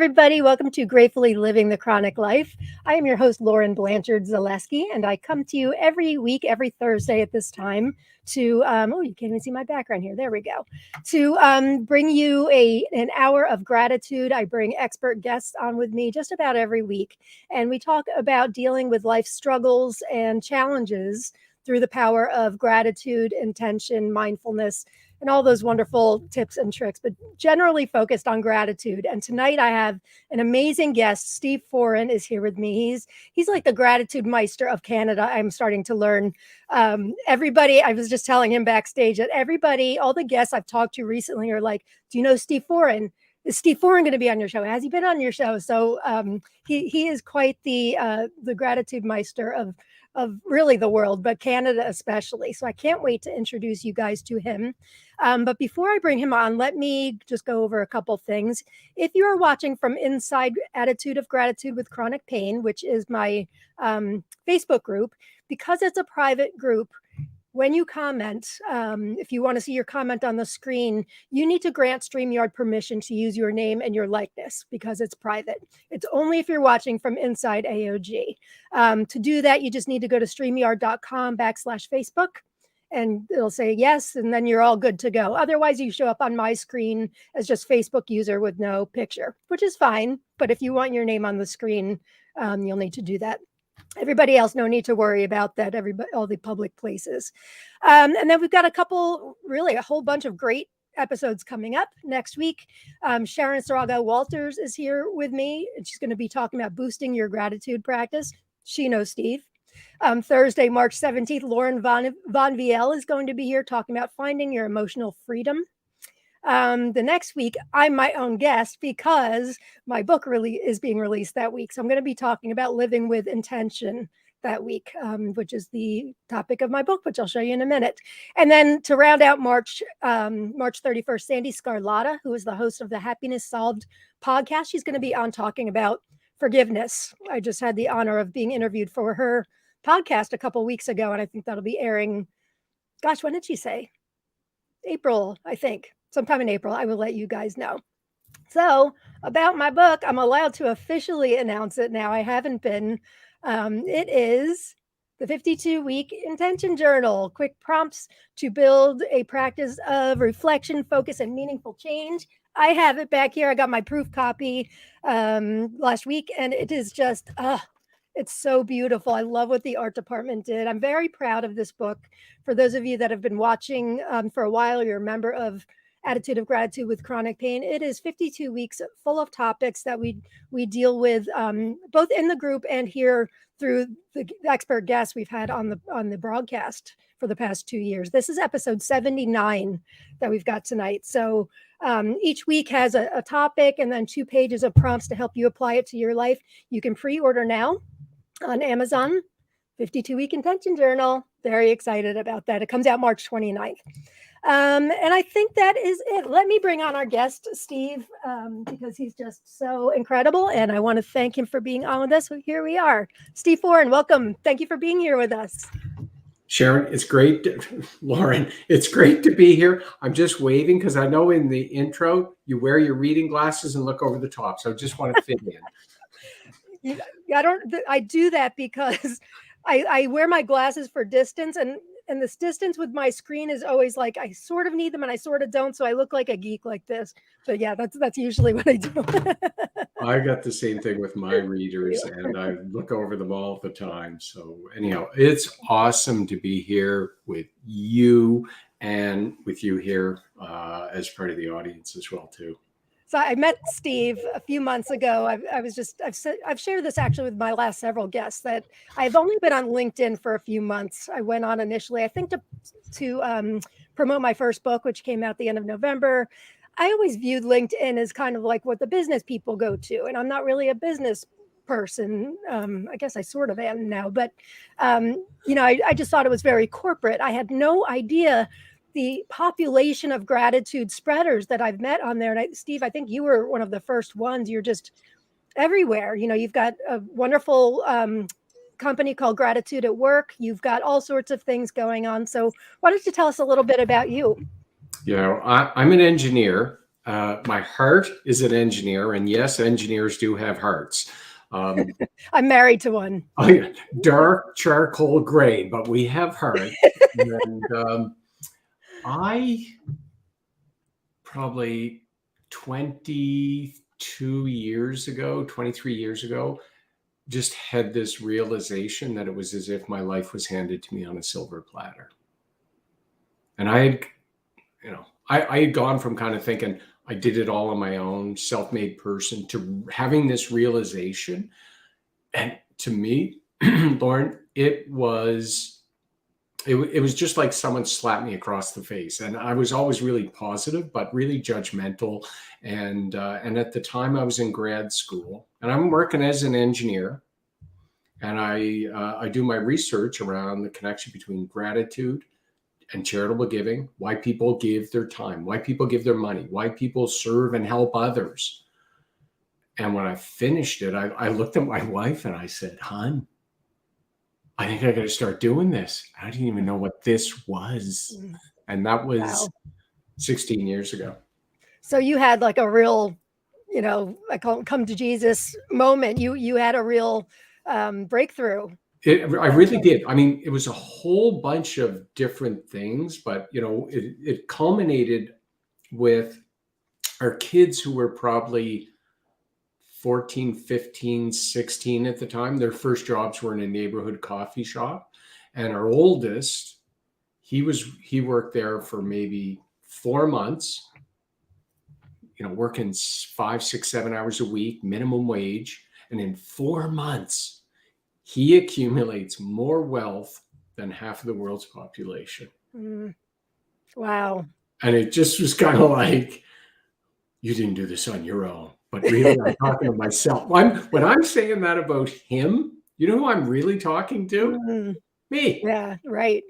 everybody. Welcome to Gratefully Living the Chronic Life. I am your host, Lauren Blanchard-Zaleski, and I come to you every week, every Thursday at this time to, you can't even see my background here. There we go. To bring you an hour of gratitude. I bring expert guests on with me just about every week, and we talk about dealing with life struggles and challenges through the power of gratitude, intention, mindfulness, and all those wonderful tips and tricks, but generally focused on gratitude. And tonight I have an amazing guest. Steve Foran is here with me. He's like the gratitude meister of Canada. I'm starting to learn. Everybody, I was just telling him backstage that everybody, all the guests I've talked to recently are like, do you know Steve Foran? Is Steve Foran going to be on your show? Has he been on your show? So he is quite the gratitude meister of really the world, but Canada especially. So I can't wait to introduce you guys to him. But before I bring him on, let me just go over a couple things. If you are watching from inside Attitude of Gratitude with Chronic Pain, which is my Facebook group, because it's a private group, when you comment, if you want to see your comment on the screen, you need to grant StreamYard permission to use your name and your likeness because it's private. It's only if you're watching from inside AOG. To do that, you just need to go to StreamYard.com/Facebook, and it'll say yes, and then you're all good to go. Otherwise, you show up on my screen as just Facebook user with no picture, which is fine. But if you want your name on the screen, you'll need to do that. Everybody else, no need to worry about that. Everybody, all the public places. And then we've got a whole bunch of great episodes coming up next week. Sharon Saraga Walters is here with me, and she's going to be talking about boosting your gratitude practice. She knows Steve. Thursday, March 17th, Lauren Von Viel is going to be here talking about finding your emotional freedom. The next week, I'm my own guest because my book really is being released that week. So I'm going to be talking about living with intention that week, which is the topic of my book, which I'll show you in a minute. And then to round out March 31st, Sandy Scarlatta, who is the host of the Happiness Solved podcast, she's going to be on talking about forgiveness. I just had the honor of being interviewed for her podcast a couple weeks ago, and I think that'll be airing. Gosh, when did she say? April, I think. Sometime in April, I will let you guys know. So about my book, I'm allowed to officially announce it now. I haven't been. It is the 52-week intention journal, quick prompts to build a practice of reflection, focus, and meaningful change. I have it back here. I got my proof copy last week, and it is just, it's so beautiful. I love what the art department did. I'm very proud of this book. For those of you that have been watching for a while, you're a member of Attitude of Gratitude with Chronic Pain. It is 52 weeks full of topics that we deal with both in the group and here through the expert guests we've had on the broadcast for the past 2 years. This is episode 79 that we've got tonight. So each week has a topic and then 2 pages of prompts to help you apply it to your life. You can pre-order now on Amazon. 52-week intention journal. Very excited about that. It comes out March 29th. And I think that is it. Let me bring on our guest, Steve, because he's just so incredible. And I want to thank him for being on with us. So here we are. Steve Foran, welcome. Thank you for being here with us. Sharon, it's great. Lauren, it's great to be here. I'm just waving because I know in the intro, you wear your reading glasses and look over the top. So I just want to fit in. I do that because I wear my glasses for distance, and this distance with my screen is always like I sort of need them and I sort of don't, so I look like a geek like this. But yeah, that's usually what I do. I got the same thing with my readers, and I look over them all the time. So anyhow, it's awesome to be here with you and with you here as part of the audience as well too. So I met Steve a few months ago. I've shared this actually with my last several guests that I've only been on LinkedIn for a few months. I went on initially, I think to promote my first book, which came out at the end of November. I always viewed LinkedIn as kind of like what the business people go to. And I'm not really a business person. I guess I sort of am now, but I just thought it was very corporate. I had no idea the population of gratitude spreaders that I've met on there. And Steve, I think you were one of the first ones. You're just everywhere. You've got a wonderful company called Gratitude at Work. You've got all sorts of things going on. So why don't you tell us a little bit about you? I'm an engineer. My heart is an engineer, and yes, engineers do have hearts. I'm married to one. Oh, yeah, dark charcoal gray, but we have hearts. And I probably 22 years ago, 23 years ago, just had this realization that it was as if my life was handed to me on a silver platter. And I had, I had gone from kind of thinking I did it all on my own, self-made person, to having this realization. And to me, Lauren, it was just like someone slapped me across the face. And I was always really positive, but really judgmental. And at the time I was in grad school, and I'm working as an engineer. And I do my research around the connection between gratitude and charitable giving, why people give their time, why people give their money, why people serve and help others. And when I finished it, I looked at my wife and I said, "Hon, I think I got to start doing this." I didn't even know what this was. And that was 16 years ago. So you had like a real, I call it come to Jesus moment. You had a real breakthrough. I really did. I mean, it was a whole bunch of different things, but it culminated with our kids who were probably 14, 15, 16 at the time. Their first jobs were in a neighborhood coffee shop. And our oldest, he worked there for maybe 4 months, working 5, 6, 7 hours a week, minimum wage. And in 4 months, he accumulates more wealth than half of the world's population. Wow. And it just was kind of like, you didn't do this on your own. But really, I'm talking to myself. When I'm saying that about him, you know who I'm really talking to? Me. Yeah, right.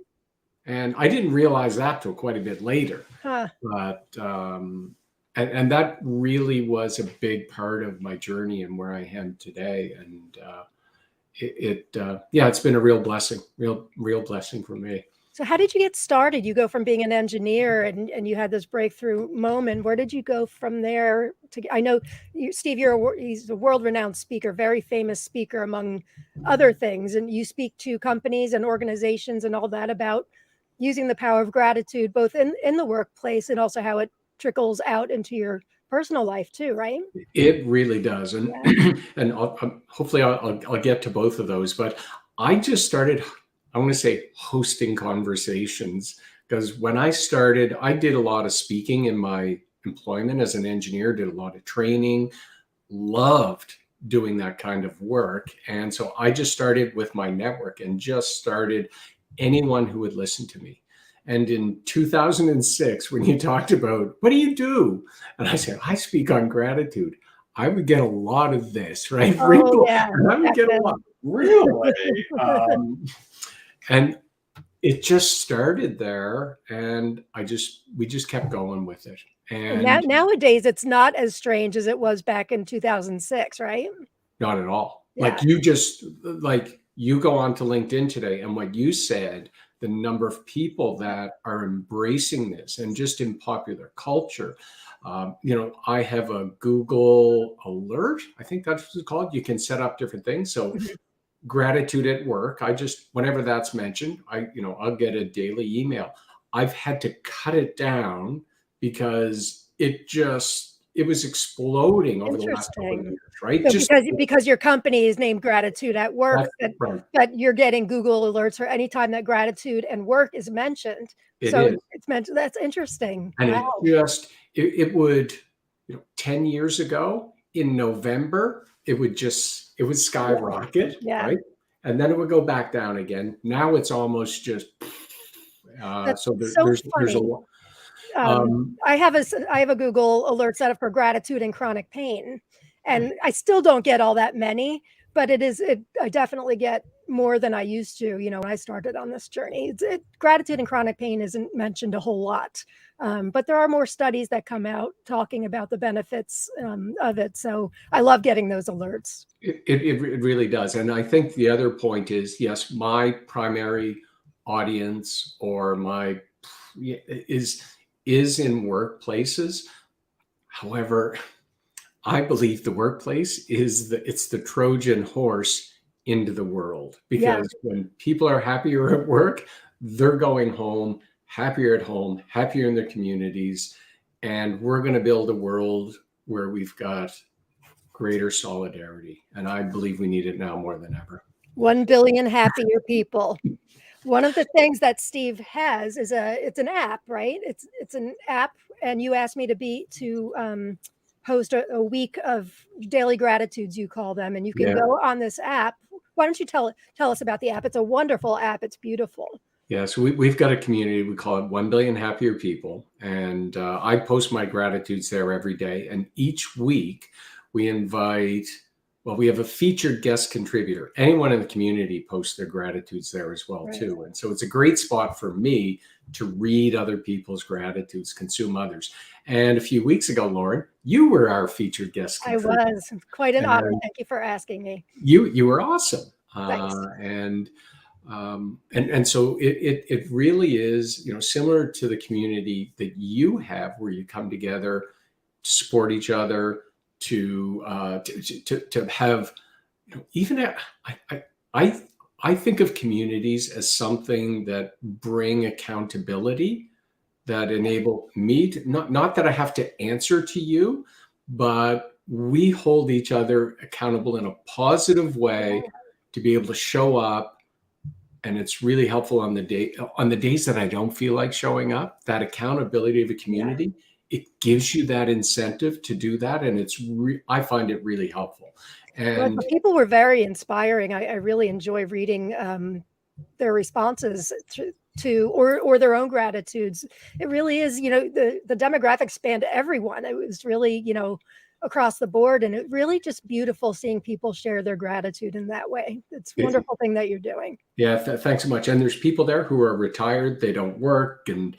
And I didn't realize that till quite a bit later. But and that really was a big part of my journey and where I am today. And it's been a real blessing, real blessing for me. So how did you get started? You go from being an engineer and you had this breakthrough moment. Where did you go from there? I know Steve, he's a world-renowned speaker, very famous speaker among other things. And you speak to companies and organizations and all that about using the power of gratitude, both in the workplace and also how it trickles out into your personal life too, right? It really does. And and hopefully I'll get to both of those. But I just started, I want to say, hosting conversations, because when I started, I did a lot of speaking in my employment as an engineer, did a lot of training, loved doing that kind of work. And so I just started with my network and just started anyone who would listen to me. And in 2006, when you talked about, what do you do? And I said, I speak on gratitude. I would get a lot of this, right? Oh, yeah. And I would get a lot, really. And it just started there, and we just kept going with it. And nowadays, it's not as strange as it was back in 2006, right? Not at all. Yeah. Like you go on to LinkedIn today, and what you said, the number of people that are embracing this, and just in popular culture. I have a Google alert. I think that's what it's called. You can set up different things. So gratitude at work. Whenever that's mentioned, I'll get a daily email. I've had to cut it down because it was exploding over the last couple of years, right? So because your company is named Gratitude at Work, but you're getting Google alerts for any time that gratitude and work is mentioned. It's mentioned. That's interesting. And it would, 10 years ago in November, it would skyrocket, right? And then it would go back down again. Now it's almost just, there's a lot. I have a Google alert set up for gratitude and chronic pain, and I still don't get all that many, but I definitely get more than I used to, when I started on this journey. Gratitude and chronic pain isn't mentioned a whole lot, but there are more studies that come out talking about the benefits of it. So I love getting those alerts. It really does. And I think the other point is, yes, my primary audience is in workplaces. However, I believe the workplace it's the Trojan horse into the world, Yeah. because when people are happier at work, they're going home, happier in their communities, and we're going to build a world where we've got greater solidarity. And I believe we need it now more than ever. 1 billion happier people. One of the things that Steve has is it's an app, right? It's an app, and you asked me to host a week of daily gratitudes, you call them, and you can Yeah. go on this app. Why don't you tell us about the app? It's a wonderful app. It's beautiful. Yeah, so we've got a community. We call it 1 billion happier people. And I post my gratitudes there every day. And each week we we have a featured guest contributor. Anyone in the community posts their gratitudes there as well, Right. too. And so it's a great spot for me to read other people's gratitudes, consume others. And a few weeks ago, Lauren, you were our featured guest I contributor. was quite an honor. And Thank you for asking me. you were awesome. Thanks. And so it really is, similar to the community that you have, where you come together to support each other, to have, even I think of communities as something that bring accountability, that enable me to, not that I have to answer to you, but we hold each other accountable in a positive way to be able to show up. And it's really helpful on the days that I don't feel like showing up. That accountability of a community, it gives you that incentive to do that, and I find it really helpful. And the people were very inspiring. I really enjoy reading their responses to or their own gratitudes. It really is, the demographic spanned everyone. It was really, across the board, and it really just beautiful seeing people share their gratitude in that way. It's a wonderful thing that you're doing. Yeah, thanks so much. And there's people there who are retired, they don't work, and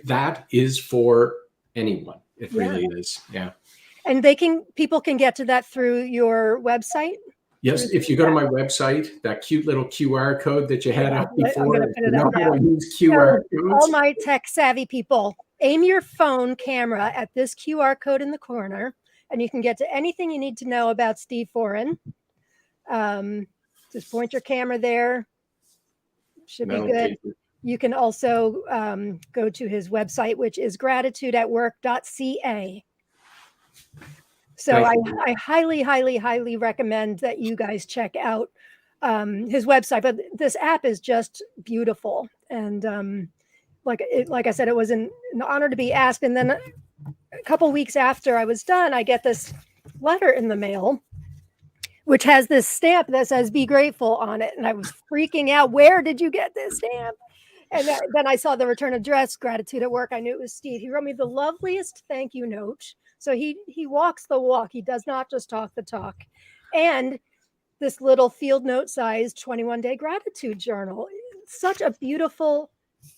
that is for anyone. It really is. Yeah. And people can get to that through your website. Yes, if you go to my website, that cute little QR code that you had up before, I'm going to put it up now. use QR codes. All my tech savvy people, aim your phone camera at this QR code in the corner, and you can get to anything you need to know about Steve Foran. Just point your camera there. Should be good. You can also go to his website, which is gratitudeatwork.ca. So I highly, highly, highly recommend that you guys check out his website. But this app is just beautiful. And like I said, it was an honor to be asked. And then a couple weeks after I was done, I get this letter in the mail, which has this stamp that says "Be Grateful" on it. And I was freaking out. Where did you get this stamp? And then I saw the return address, Gratitude at Work. I knew it was Steve. He wrote me the loveliest thank you note. So he walks the walk. He does not just talk the talk. And this little field note sized 21-day gratitude journal. Such a beautiful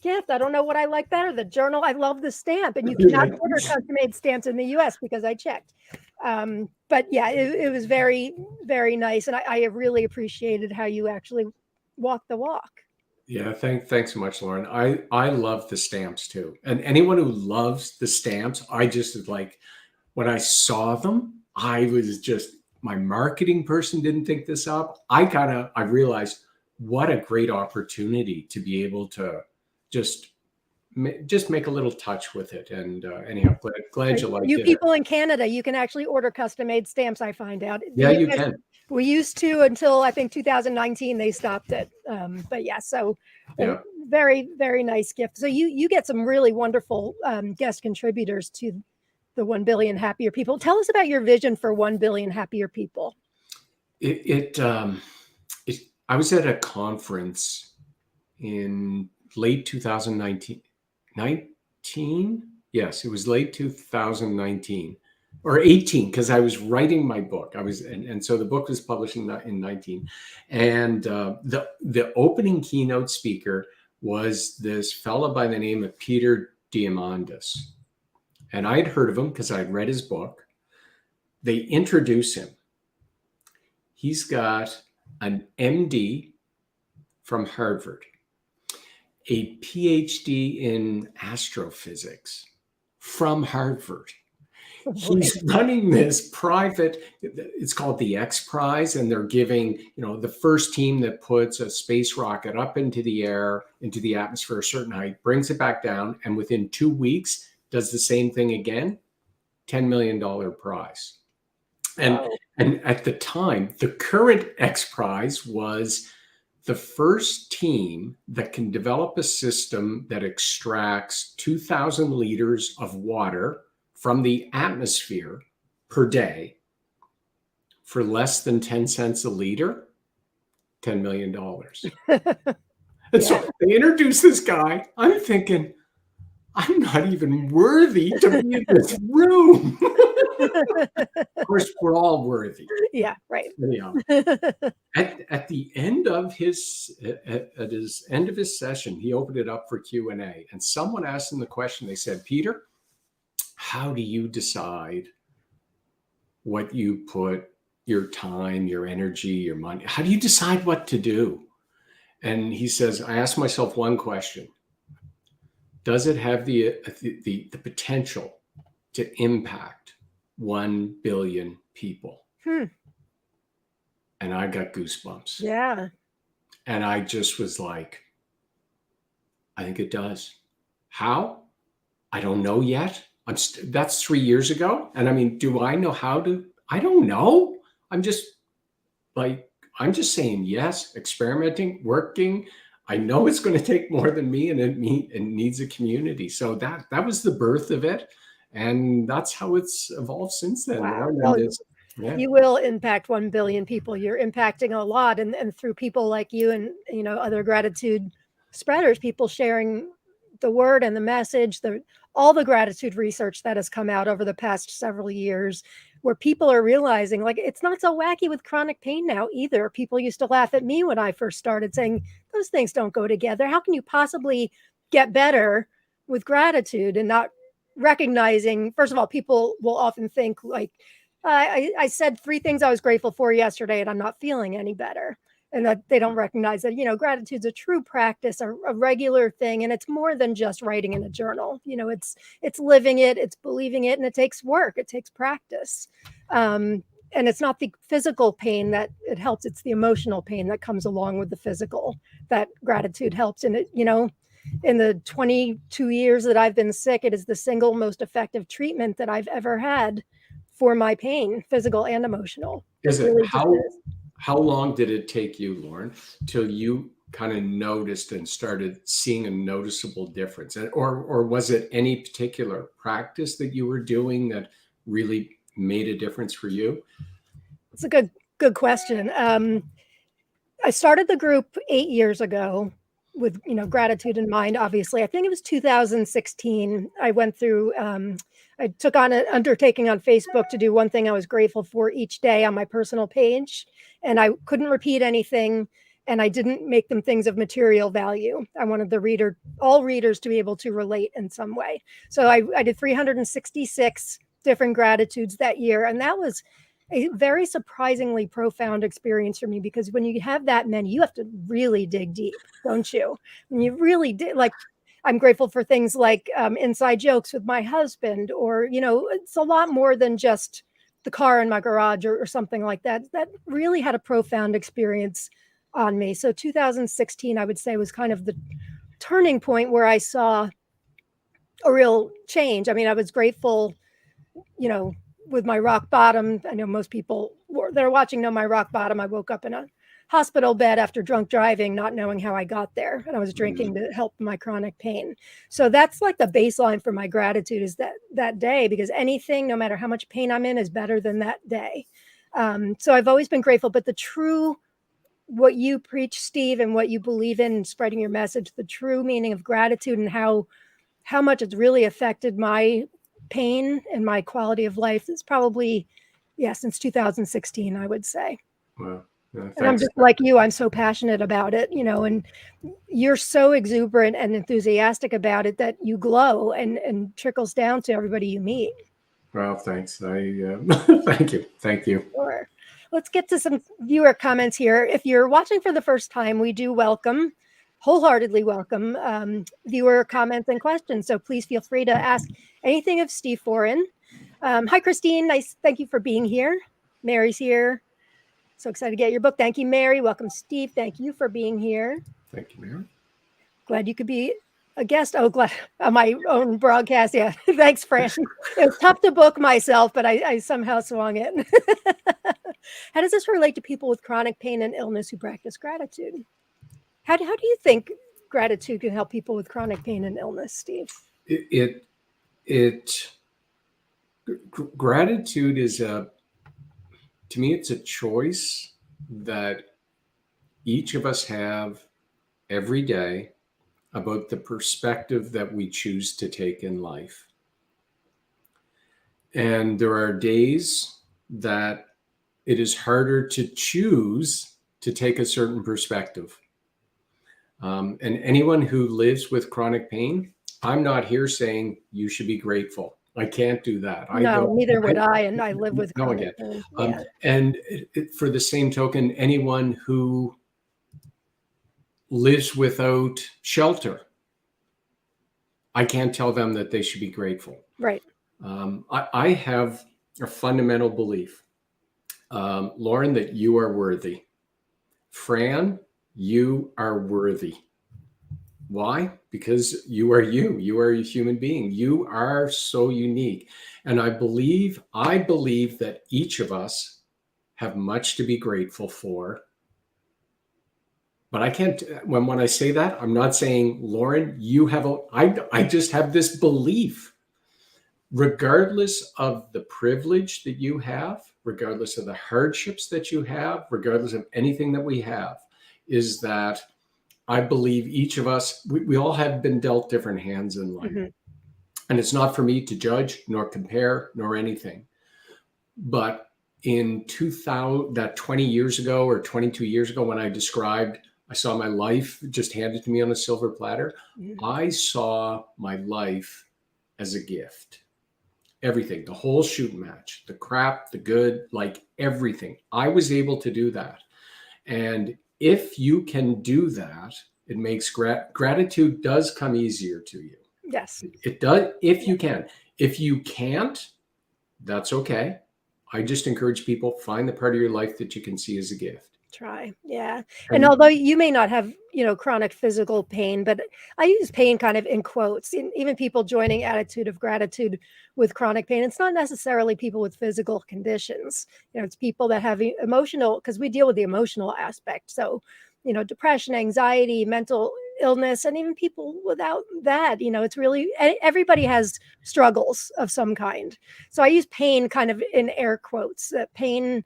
gift. I don't know what I like better, the journal. I love the stamp. And you cannot order custom-made stamps in the US because I checked. But yeah, it was very, very nice. And I really appreciated how you actually walked the walk. Yeah, thanks so much, Lauren. I love the stamps too. And anyone who loves the stamps, I just like, when I saw them, I was just, my marketing person didn't think this up. I realized what a great opportunity to be able to just make a little touch with it. And anyhow, glad you liked it. You people in Canada, you can actually order custom-made stamps, I find out. Yeah, you can. We used to until I think 2019 they stopped it. But yeah, so very, very nice gift. So you get some really wonderful guest contributors to the 1 billion happier people. Tell us about your vision for 1 billion happier people. I was at a conference in late 2019. Yes, it was late 2019 or 18, because I was writing my book. And so the book was published in 19. And the opening keynote speaker was this fella by the name of Peter Diamandis. And I had heard of him because I'd read his book. They introduce him. He's got an MD from Harvard, a PhD in astrophysics from Harvard. Oh, He's running this private, it's called the X Prize, and they're giving, the first team that puts a space rocket up into the air, into the atmosphere, a certain height, brings it back down, and within 2 weeks does the same thing again, $10 million prize. And at the time, the current X Prize was the first team that can develop a system that extracts 2,000 liters of water from the atmosphere per day for less than 10 cents a liter, $10 million. And so they introduced this guy. I'm thinking, I'm not even worthy to be in this room. Of course, we're all worthy. Yeah, right. Anyhow, at the end of his end of his session, he opened it up for Q&A, and someone asked him the question. They said, Peter, how do you decide what you put your time, your energy, your money? How do you decide what to do? And he says, I ask myself one question. Does it have the potential to impact 1 billion people? And I got goosebumps. Yeah. And I just was like, I think it does. How? I don't know yet. That's 3 years ago. And I mean, do I know how to? I don't know. I'm just saying yes, experimenting, working. I know it's going to take more than me, and it needs a community. So that was the birth of it. And that's how it's evolved since then. Wow. You will impact 1 billion people. You're impacting a lot. And through people like you and, other gratitude spreaders, people sharing the word and the message, all the gratitude research that has come out over the past several years, where people are realizing, like, it's not so wacky with chronic pain now either. People used to laugh at me when I first started, saying those things don't go together. How can you possibly get better with gratitude? And not recognizing, first of all, people will often think like, I said 3 things I was grateful for yesterday and I'm not feeling any better. And that they don't recognize that, gratitude's a true practice, a regular thing. And it's more than just writing in a journal. It's living it, it's believing it, and it takes work. It takes practice. And it's not the physical pain that it helps. It's the emotional pain that comes along with the physical that gratitude helps. And in the 22 years that I've been sick, it is the single most effective treatment that I've ever had for my pain, physical and emotional. Is it really how long did it take you, Lauren, till you kind of noticed and started seeing a noticeable difference? Or was it any particular practice that you were doing that really made a difference for you? It's a good question. I started the group 8 years ago with, gratitude in mind, obviously. I think it was 2016. I went through, I took on an undertaking on Facebook to do one thing I was grateful for each day on my personal page. And I couldn't repeat anything. And I didn't make them things of material value. I wanted all readers to be able to relate in some way. So I did 366 different gratitudes that year. And that was a very surprisingly profound experience for me, because when you have that many, you have to really dig deep, don't you? And you really did. Like, I'm grateful for things like inside jokes with my husband, or, it's a lot more than just the car in my garage or something like that. That really had a profound experience on me. So 2016, I would say, was kind of the turning point where I saw a real change. I mean, I was grateful, with my rock bottom. I know most people that are watching know my rock bottom. I woke up in a hospital bed after drunk driving, not knowing how I got there. And I was drinking to help my chronic pain. So that's like the baseline for my gratitude, is that day, because anything, no matter how much pain I'm in, is better than that day. So I've always been grateful. But what you preach, Steve, and what you believe in spreading your message, the true meaning of gratitude and how much it's really affected my pain and my quality of life, is probably, since 2016, I would say. Wow. And I'm just like you, I'm so passionate about it, and you're so exuberant and enthusiastic about it that you glow and trickles down to everybody you meet. Well, thanks. Thank you. Sure. Let's get to some viewer comments here. If you're watching for the first time, we do welcome wholeheartedly welcome viewer comments and questions. So please feel free to ask anything of Steve Foran. Hi, Christine. Nice. Thank you for being here. Mary's here. So excited to get your book. Thank you, Mary. Welcome, Steve. Thank you for being here. Thank you, Mary. Glad you could be a guest. Oh, glad on my own broadcast. Yeah. Thanks, Fran. It was tough to book myself, but I somehow swung it. How does this relate to people with chronic pain and illness who practice gratitude? How do you think gratitude can help people with chronic pain and illness, Steve? Gratitude is to me, it's a choice that each of us have every day about the perspective that we choose to take in life. And there are days that it is harder to choose to take a certain perspective. And anyone who lives with chronic pain, I'm not here saying you should be grateful. I can't do that. Neither would I. And I live with chronic pain. And for the same token, anyone who lives without shelter, I can't tell them that they should be grateful. Right. I have a fundamental belief, Lauren, that you are worthy. Fran, you are worthy. Why? Because you are you. You are a human being. You are so unique. And I believe that each of us have much to be grateful for. But I can't, when I say that, I'm not saying, Lauren, you have I just have this belief, regardless of the privilege that you have, regardless of the hardships that you have, regardless of anything that we have, is that I believe each of us, we all have been dealt different hands in life. Mm-hmm. And it's not for me to judge, nor compare, nor anything. But in 2000, that 20 years ago or 22 years ago, when I saw my life just handed to me on a silver platter. Mm-hmm. I saw my life as a gift. Everything, the whole shooting match, the crap, the good, like everything. I was able to do that. And if you can do that, it makes gratitude does come easier to you. Yes. It does, if you can. If you can't, that's okay. I just encourage people, find the part of your life that you can see as a gift. Try. Yeah. And although you may not have, chronic physical pain, but I use pain kind of in quotes. Even people joining Attitude of Gratitude with chronic pain, it's not necessarily people with physical conditions. It's people that have emotional, because we deal with the emotional aspect. So, depression, anxiety, mental illness, and even people without that, it's really, everybody has struggles of some kind. So I use pain kind of in air quotes, that pain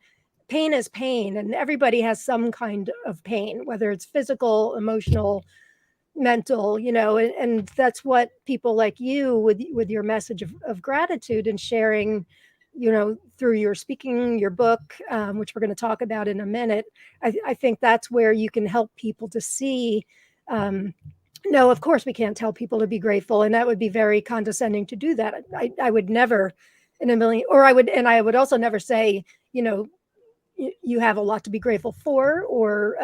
is pain, and everybody has some kind of pain, whether it's physical, emotional, mental, and that's what people like you with your message of gratitude and sharing, through your speaking, your book, which we're going to talk about in a minute. I think that's where you can help people to see, no, of course we can't tell people to be grateful, and that would be very condescending to do that. I would never in a million, or I would also never say, you have a lot to be grateful for, or,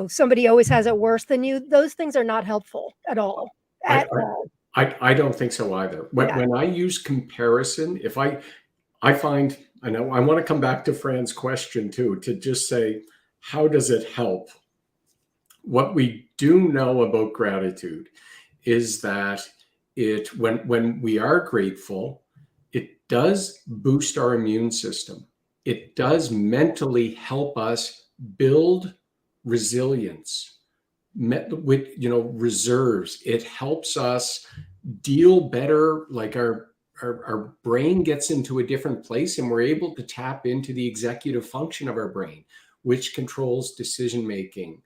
somebody always has it worse than you. Those things are not helpful at all. I don't think so either. When I use comparison, if I find, I know I want to come back to Fran's question too, to just say, how does it help? What we do know about gratitude is that when we are grateful, it does boost our immune system. It does mentally help us build resilience with, reserves. It helps us deal better, like our brain gets into a different place, and we're able to tap into the executive function of our brain, which controls decision-making,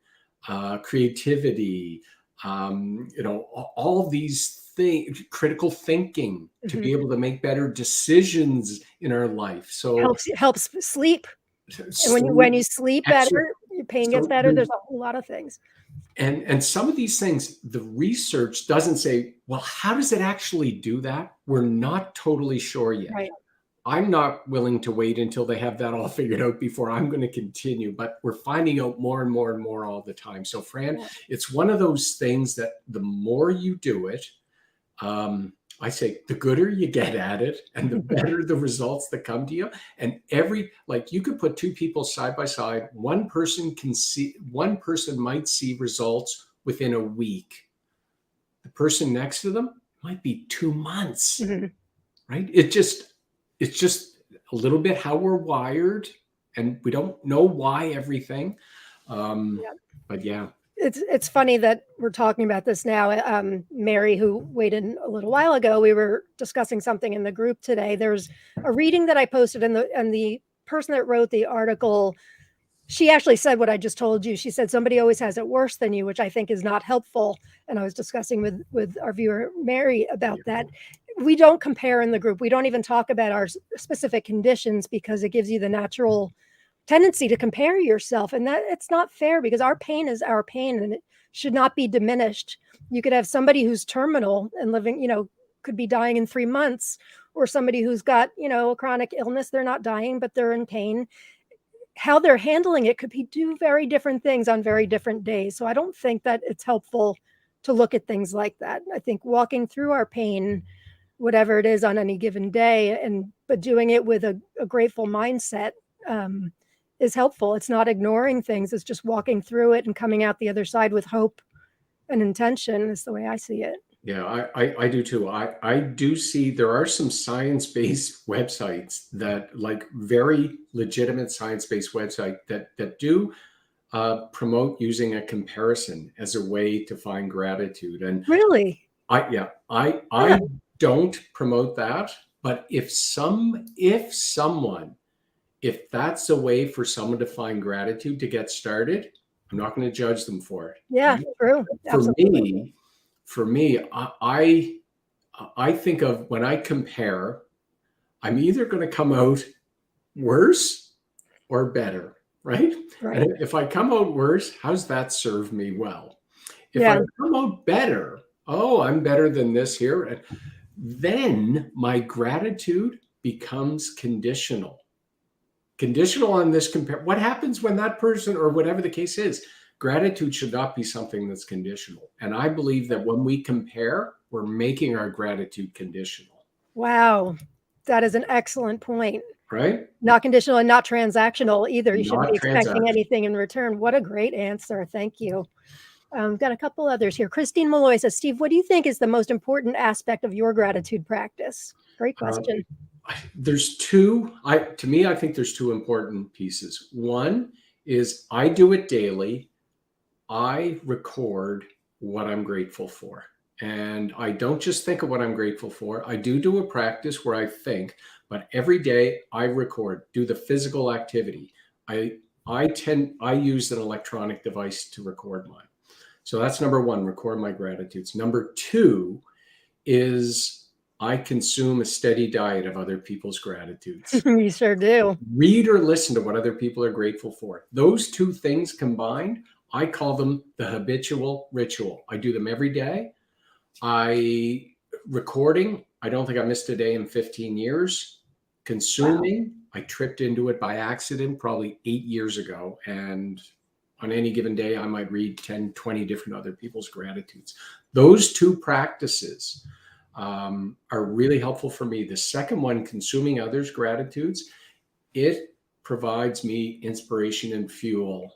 creativity, all of these things, critical thinking, to be able to make better decisions in our life. So helps sleep. And when you sleep better, your pain gets better. There's a whole lot of things. And some of these things, the research doesn't say, well, how does it actually do that? We're not totally sure yet. Right. I'm not willing to wait until they have that all figured out before I'm going to continue, but we're finding out more and more and more all the time. So Fran, Yeah. it's one of those things that the more you do it, I say the gooder you get at it and the better the results that come to you. And like you could put two people side by side. One person might see results within a week. The person next to them might be 2 months, right? It's just a little bit how we're wired, and we don't know why everything. But yeah. It's funny that we're talking about this now. Mary, who weighed in a little while ago, we were discussing something in the group today. There's a reading that I posted, and the person that wrote the article, she actually said what I just told you. She said somebody always has it worse than you, which I think is not helpful. And I was discussing with our viewer Mary about that. We don't compare in the group. We don't even talk about our specific conditions because it gives you the natural tendency to compare yourself, and that it's not fair because our pain is our pain and it should not be diminished. You could have somebody who's terminal and living, could be dying in 3 months, or somebody who's got, a chronic illness. They're not dying, but they're in pain. How they're handling it could be do very different things on very different days. So I don't think that it's helpful to look at things like that. I think walking through our pain, whatever it is on any given day, but doing it with a grateful mindset, is helpful. It's not ignoring things. It's just walking through it and coming out the other side with hope and intention is the way I see it. Yeah, I do too. I do see there are some science-based websites that, like very legitimate science-based website that do promote using a comparison as a way to find gratitude. And really, I don't promote that. But if that's a way for someone to find gratitude to get started, I'm not going to judge them for it. Yeah, right? true. For me, I think of when I compare, I'm either going to come out worse or better, right? Right. And if I come out worse, how's that serve me well? If I come out better, I'm better than this here, and then my gratitude becomes conditional on this what happens when that person, or whatever the case is, gratitude should not be something that's conditional. And I believe that when we compare, we're making our gratitude conditional. Wow. That is an excellent point. Right? Not conditional and not transactional either. You shouldn't be expecting anything in return. What a great answer. Thank you. Got a couple others here. Christine Malloy says, Steve, what do you think is the most important aspect of your gratitude practice? Great question. There's two. I think there's two important pieces. One is I do it daily. I record what I'm grateful for. And I don't just think of what I'm grateful for. I do a practice where I think, but every day I record, do the physical activity. I use an electronic device to record mine. So that's number one, record my gratitudes. Number two is I consume a steady diet of other people's gratitudes. You sure do. Read or listen to what other people are grateful for. Those two things combined, I call them the habitual ritual. I do them every day. Recording, I don't think I missed a day in 15 years. Consuming, wow. I tripped into it by accident probably 8 years ago. And on any given day, I might read 10, 20 different other people's gratitudes. Those two practices are really helpful for me. The second one, consuming others' gratitudes, it provides me inspiration and fuel,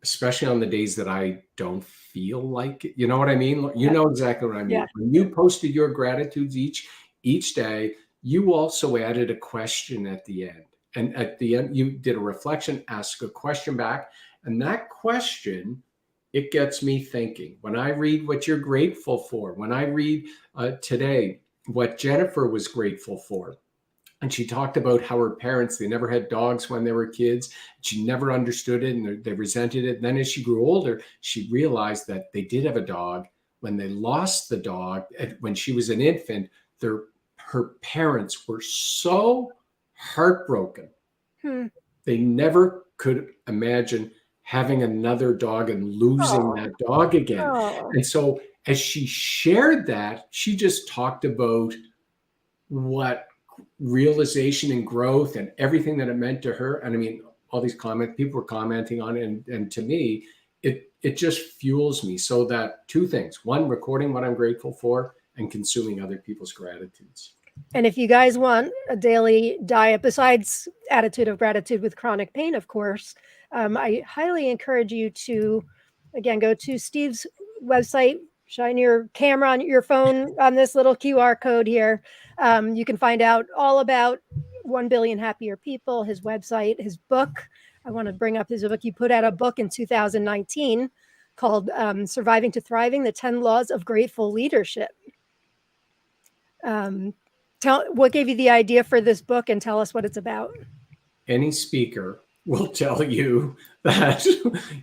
especially on the days that I don't feel like it. You know what I mean? You know exactly what I mean. Yeah. When you posted your gratitudes each day, you also added a question at the end. And at the end, you did a reflection, ask a question back. And that question, it gets me thinking. When I read what you're grateful for, when I read today what Jennifer was grateful for, and she talked about how her parents, they never had dogs when they were kids. She never understood it and they resented it. And then as she grew older, she realized that they did have a dog. When they lost the dog, when she was an infant, her parents were so heartbroken. They never could imagine having another dog and losing that dog again. And so as she shared that, she just talked about what realization and growth and everything that it meant to her. And I mean, all these comments, people were commenting on it. And to me, it just fuels me. So that two things: one, recording what I'm grateful for, and consuming other people's gratitudes. And if you guys want a daily diet besides attitude of gratitude with chronic pain, of course, I highly encourage you to, again, go to Steve's website, shine your camera on your phone on this little QR code here. You can find out all about 1 Billion Happier People, his website, his book. I want to bring up his book. He put out a book in 2019 called Surviving to Thriving, the 10 Laws of Grateful Leadership. Tell what gave you the idea for this book, and tell us what it's about. Any speaker will tell you that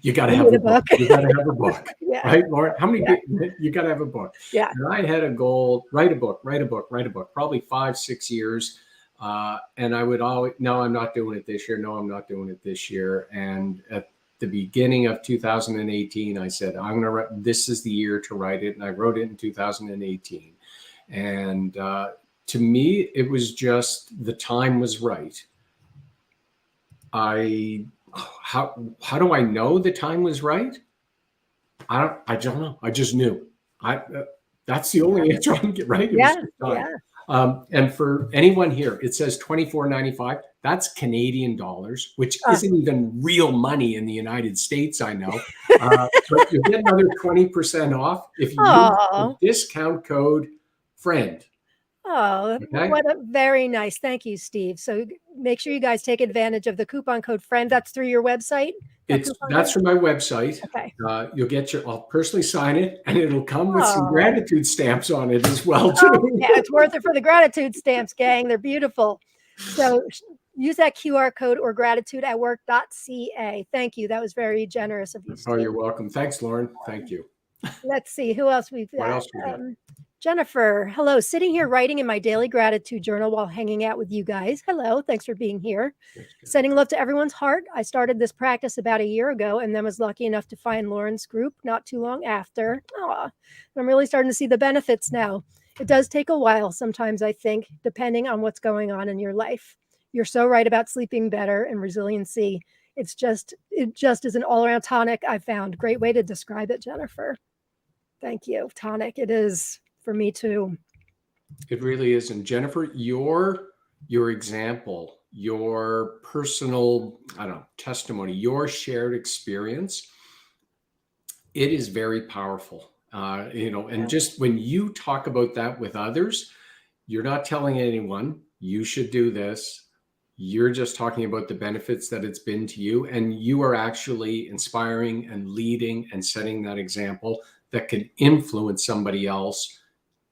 you got to have a book. You got to have a book, Yeah. right, Lauren? How many people, you got to have a book? Yeah. And I had a goal: write a book, probably 5-6 years. And I would always, no, I'm not doing it this year. No, I'm not doing it this year. And at the beginning of 2018, I said, I'm going to write, this is the year to write it. And I wrote it in 2018. And to me, it was just, the time was right. How do I know the time was right? I don't know. I just knew. That's the only answer I can get, right? It was time. And for anyone here, it says $24.95. That's Canadian dollars, which isn't even real money in the United States, I know. But you get another 20% off if you use the discount code FRIEND. Oh, okay. What a very nice. Thank you, Steve. So make sure you guys take advantage of the coupon code FRIEND. That's through your website? That's from my website. Okay. You'll get I'll personally sign it, and it'll come with some gratitude stamps on it as well, too. Yeah, it's worth it for the gratitude stamps, gang. They're beautiful. So use that QR code or gratitudeatwork.ca. Thank you. That was very generous of you, Steve. Oh, you're welcome. Thanks, Lauren. Thank you. Let's see. Who else we've got? What else we got? Jennifer, hello. Sitting here writing in my daily gratitude journal while hanging out with you guys. Hello. Thanks for being here. Sending love to everyone's heart. I started this practice about a year ago and then was lucky enough to find Lauren's group not too long after. I'm really starting to see the benefits now. It does take a while sometimes, I think, depending on what's going on in your life. You're so right about sleeping better and resiliency. It just is an all-around tonic, I found. Great way to describe it, Jennifer. Thank you. Tonic. It is. For me too. It really is. And Jennifer, your example, your personal, testimony, your shared experience, it is very powerful. And just when you talk about that with others, you're not telling anyone you should do this. You're just talking about the benefits that it's been to you. And you are actually inspiring and leading and setting that example that can influence somebody else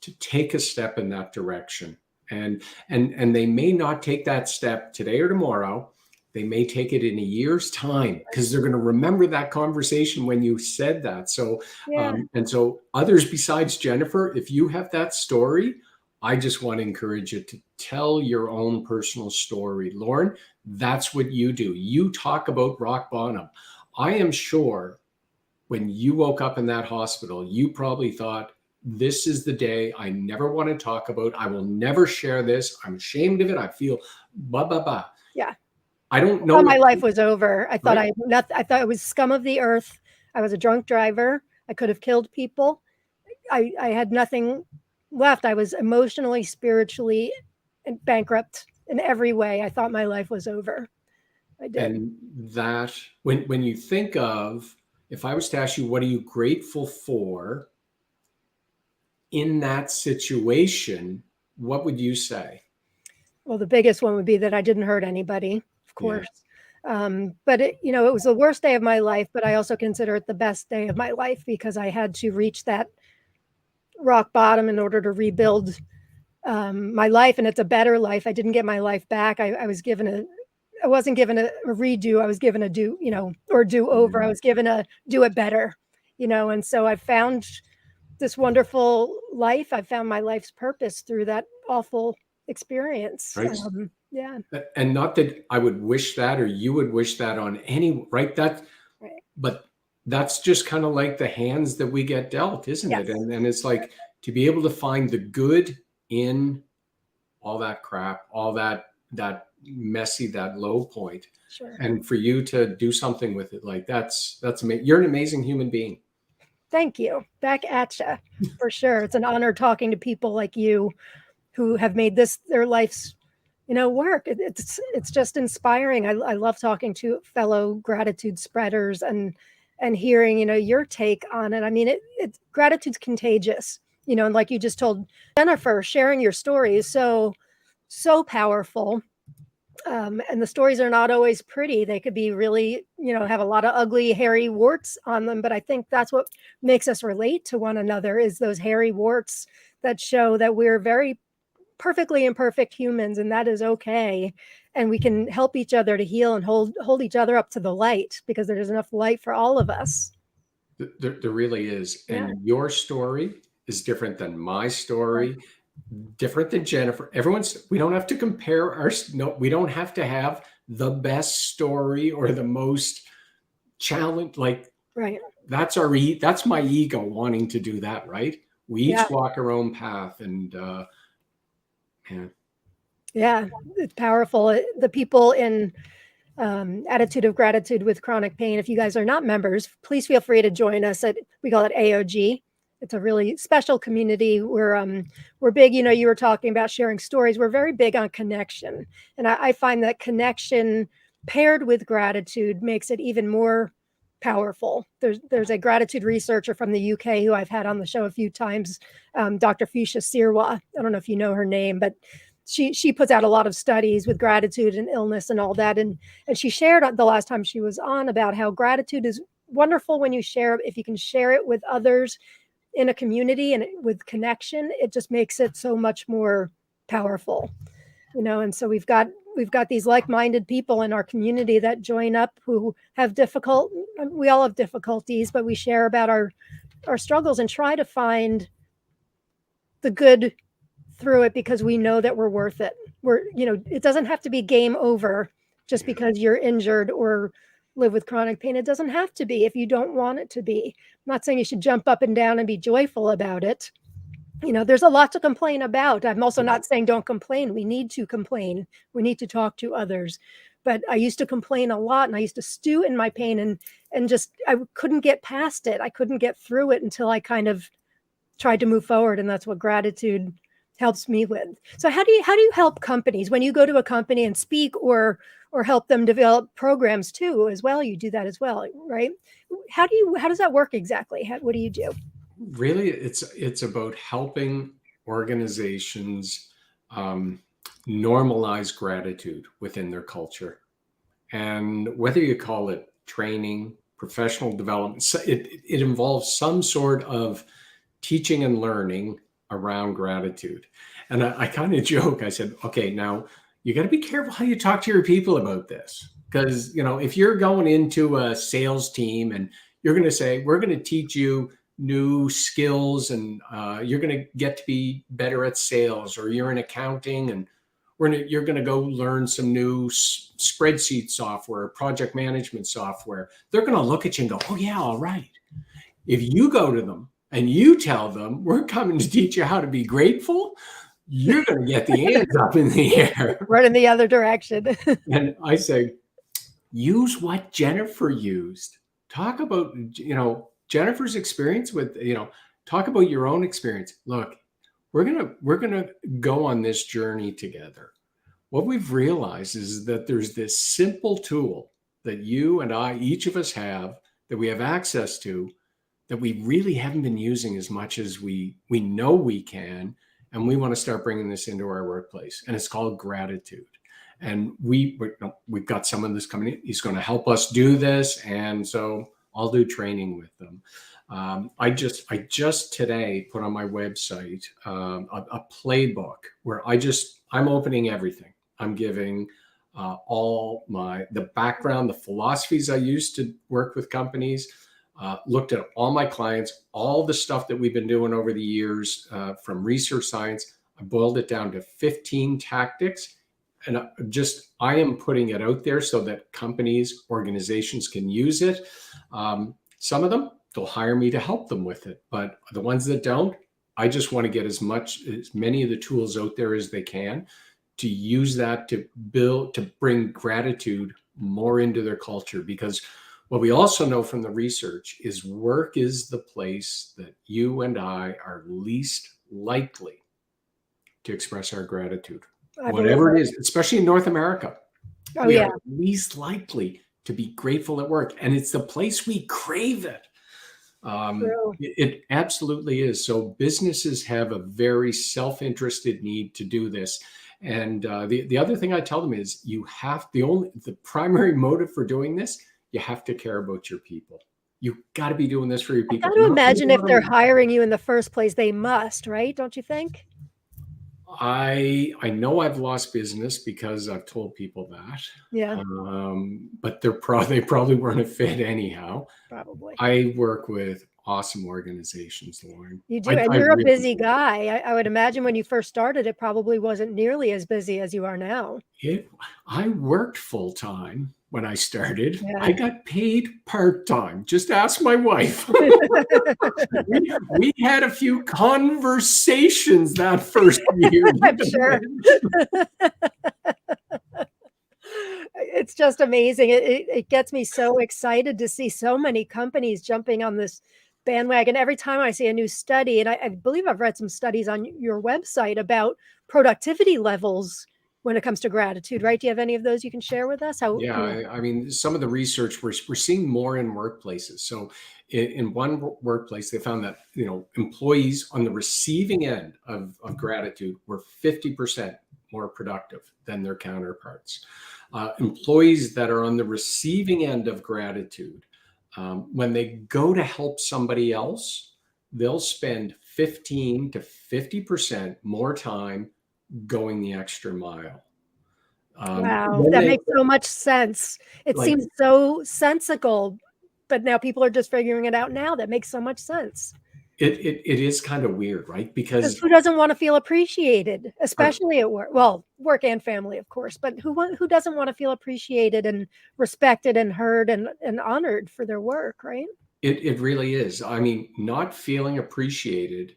to take a step in that direction. And they may not take that step today or tomorrow. They may take it in a year's time because they're going to remember that conversation when you said that. So, and so others besides Jennifer, if you have that story, I just want to encourage you to tell your own personal story. Lauren, that's what you do. You talk about rock bottom. I am sure when you woke up in that hospital, you probably thought, this is the day I never want to talk about. I will never share this. I'm ashamed of it. I feel blah, blah, blah. Yeah. I don't know. My life was over. I thought I thought it was scum of the earth. I was a drunk driver. I could have killed people. I had nothing left. I was emotionally, spiritually bankrupt in every way. I thought my life was over. I did. And that when you think of, if I was to ask you, what are you grateful for in that situation, what would you say? Well, the biggest one would be that I didn't hurt anybody, of course. Yeah. But it was the worst day of my life, but I also consider it the best day of my life because I had to reach that rock bottom in order to rebuild my life. And it's a better life. I didn't get my life back. I wasn't given a redo. I was given a do over. I was given a do it better, and so I found this wonderful life. I found my life's purpose through that awful experience. Right. Yeah. And not that I would wish that, or you would wish that on any, right? But that's just kind of like the hands that we get dealt, isn't it? And it's like to be able to find the good in all that crap, all that messy, that low point. Sure. And for you to do something with it, like that's amazing. You're an amazing human being. Thank you. Back at you, for sure. It's an honor talking to people like you who have made this their life's, work. It's just inspiring. I love talking to fellow gratitude spreaders and hearing, your take on it. I mean, gratitude's contagious, and like you just told Jennifer, sharing your story is so powerful. And the stories are not always pretty. They could be really, have a lot of ugly, hairy warts on them. But I think that's what makes us relate to one another, is those hairy warts that show that we're very perfectly imperfect humans, and that is okay. And we can help each other to heal and hold each other up to the light, because there's enough light for all of us. There really is. And Yeah. your story is different than my story. Different than Jennifer. We don't have to compare we don't have to have the best story or the most challenge. Like, Right. that's my ego wanting to do that. Right. We each walk our own path, and yeah, it's powerful. The people in Attitude of Gratitude with Chronic Pain, if you guys are not members, please feel free to join us we call it AOG. It's a really special community. We're big, you were talking about sharing stories. We're very big on connection. And I find that connection paired with gratitude makes it even more powerful. There's a gratitude researcher from the UK who I've had on the show a few times, Dr. Fuchsia Sirwa. I don't know if you know her name, but she puts out a lot of studies with gratitude and illness and all that. And she shared the last time she was on about how gratitude is wonderful when you share, if you can share it with others in a community and with connection, it just makes it so much more powerful, and so we've got these like-minded people in our community that join up who have we all have difficulties, but we share about our struggles and try to find the good through it, because we know that we're worth it. It doesn't have to be game over just because you're injured or live with chronic pain. It doesn't have to be if you don't want it to be. I'm not saying you should jump up and down and be joyful about it. There's a lot to complain about. I'm also not saying don't complain. We need to complain. We need to talk to others. But I used to complain a lot, and I used to stew in my pain and just, I couldn't get past it. I couldn't get through it until I kind of tried to move forward. And that's what gratitude helps me with. So how do you help companies when you go to a company and speak or help them develop programs too as well? You do that as well, right? How does that work exactly? What do you do? Really, it's about helping organizations normalize gratitude within their culture. And whether you call it training, professional development, it involves some sort of teaching and learning around gratitude. And I kind of joke. I said, okay, now you got to be careful how you talk to your people about this. Because, if you're going into a sales team and you're going to say, we're going to teach you new skills and you're going to get to be better at sales, or you're in accounting and you're going to go learn some new spreadsheet software, project management software. They're going to look at you and go, oh yeah, all right. If you go to them and you tell them, we're coming to teach you how to be grateful, you're going to get the hands up in the air. Right in the other direction. And I say, use what Jennifer used. Talk about, Jennifer's experience with, talk about your own experience. Look, we're going to go on this journey together. What we've realized is that there's this simple tool that you and I, each of us have, that we have access to, that we really haven't been using as much as we know we can. And we want to start bringing this into our workplace. And it's called gratitude. And we've got someone that's coming in. He's going to help us do this. And so I'll do training with them. I just today put on my website a playbook where I'm opening everything. I'm giving all the background, the philosophies I used to work with companies, looked at all my clients, all the stuff that we've been doing over the years from research science. I boiled it down to 15 tactics. And I am putting it out there so that companies, organizations can use it. Some of them, they'll hire me to help them with it. But the ones that don't, I just want to get as many of the tools out there as they can to use that to bring gratitude more into their culture. Because what we also know from the research is work is the place that you and I are least likely to express our gratitude. I believe Whatever it. it is, especially in North America, Oh, we yeah. are least likely to be grateful at work. And it's the place we crave it. True. It absolutely is. So businesses have a very self-interested need to do this. And the other thing I tell them is the primary motive for doing this, you have to care about your people. You got to be doing this for your I people. got to imagine if they're hiring you in the first place, they must, right? Don't you think? I know I've lost business because I've told people that. Yeah, But they probably weren't a fit anyhow. probably. I work with awesome organizations, Lauren. You do, and I you're a really busy guy. I would imagine when you first started, it probably wasn't nearly as busy as you are now. I worked full time when I started. Yeah. I got paid part time. Just ask my wife. we had a few conversations that first year. I'm sure. It's just amazing. It gets me so excited to see so many companies jumping on this bandwagon. Every time I see a new study, and I believe I've read some studies on your website about productivity levels when it comes to gratitude, right? Do you have any of those you can share with us? How, Yeah, I mean, some of the research we're seeing more in workplaces. So in one workplace, they found that, employees on the receiving end of gratitude were 50% more productive than their counterparts. Employees that are on the receiving end of gratitude, when they go to help somebody else, they'll spend 15 to 50% more time going the extra mile. wow, that makes so much sense. It Like seems so sensical, but now people are just figuring it out now. That makes so much sense. it is kind of weird, right? Because Because who doesn't want to feel appreciated, especially at work? Well, work and family, of course, but who doesn't want to feel appreciated and respected and heard and honored for their work, right? it really is. I mean, not feeling appreciated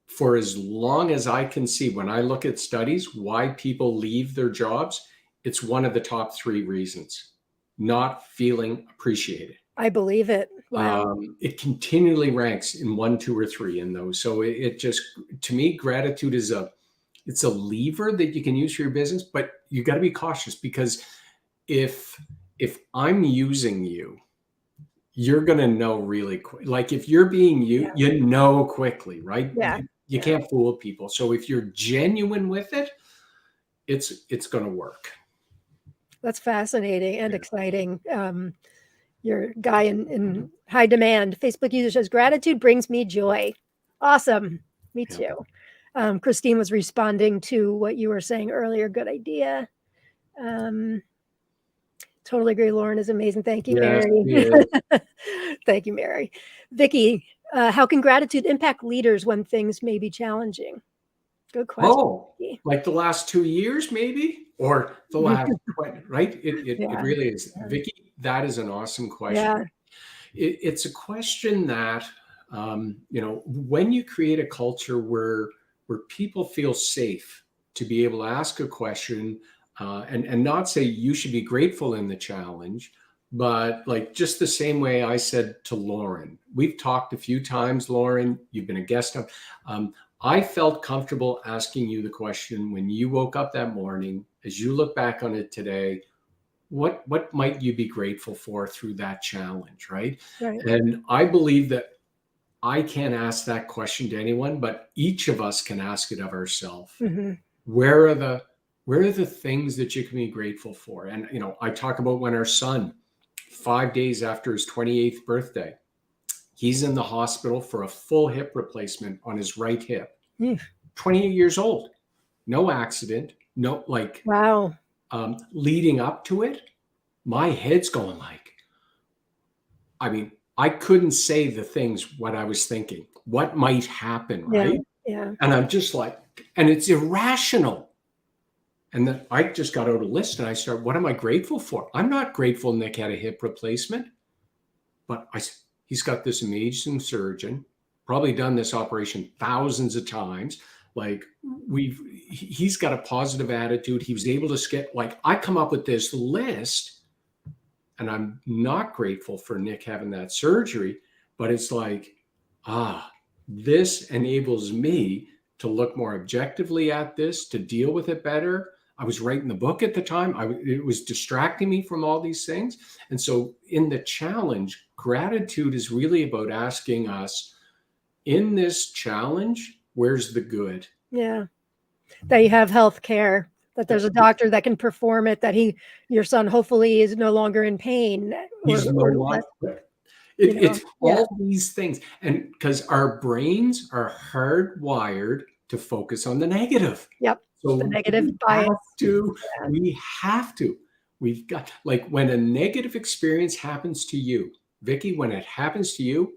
for as long as I can see, when I look at studies, why people leave their jobs, it's one of the top 3 reasons: not feeling appreciated. I believe it. Wow. It continually ranks in 1, 2, or 3 in those. So it just, to me, gratitude is it's a lever that you can use for your business, but you got to be cautious, because if I'm using you, you're going to know really quick. Like if you're being used, you know quickly, right? Yeah. You can't fool people. So if you're genuine with it, it's going to work. That's fascinating and exciting. Your guy in high demand. Facebook user says, gratitude brings me joy. Awesome. Me too. Christine was responding to what you were saying earlier. Good idea. Totally agree. Lauren is amazing. Thank you, Yes, Mary. Thank you, Mary. Vicky, how can gratitude impact leaders when things may be challenging? Good question. Oh, like the last 2 years, maybe, or the last 20, right? It really is. Vicky, that is an awesome question. Yeah. It's a question that, when you create a culture where people feel safe to be able to ask a question, and not say you should be grateful in the challenge, but like just the same way I said to Lauren, we've talked a few times, Lauren, you've been a guest on. I felt comfortable asking you the question when you woke up that morning, as you look back on it today, what might you be grateful for through that challenge, right? And I believe that I can't ask that question to anyone, but each of us can ask it of ourselves. Mm-hmm. Where are the things that you can be grateful for? And, I talk about when our son, 5 days after his 28th birthday, he's in the hospital for a full hip replacement on his right hip. 28 years old, no accident, no, like, wow. Leading up to it, my head's going like, I mean, I couldn't say the things, what I was thinking, what might happen, right? Yeah. And I'm just like, and it's irrational. And then I just got out a list and I started, what am I grateful for? I'm not grateful Nick had a hip replacement, but he's got this amazing surgeon, probably done this operation thousands of times. Like he's got a positive attitude. He was able to skip, like I come up with this list, and I'm not grateful for Nick having that surgery, but it's like, this enables me to look more objectively at this, to deal with it better. I was writing the book at the time. It was distracting me from all these things. And so in the challenge, gratitude is really about asking us, in this challenge, where's the good? Yeah. That you have health care, that there's a doctor that can perform it, that your son hopefully is no longer in pain. He's no longer. It's all these things. And because our brains are hardwired to focus on the negative. Yep. So the negative bias. We have to. We've got, like, when a negative experience happens to you, Vicki, when it happens to you,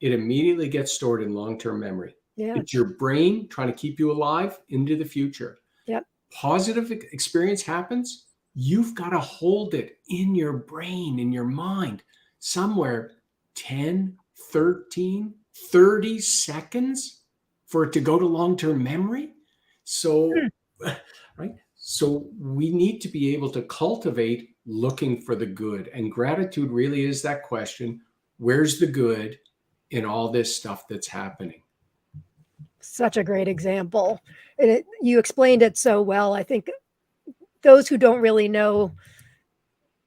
it immediately gets stored in long-term memory. Yeah. It's your brain trying to keep you alive into the future. Yep. Positive experience happens, you've got to hold it in your brain, in your mind, somewhere 10, 13, 30 seconds for it to go to long-term memory. So, right? So we need to be able to cultivate looking for the good. And gratitude really is that question, where's the good in all this stuff that's happening? Such a great example. And you explained it so well. I think those who don't really know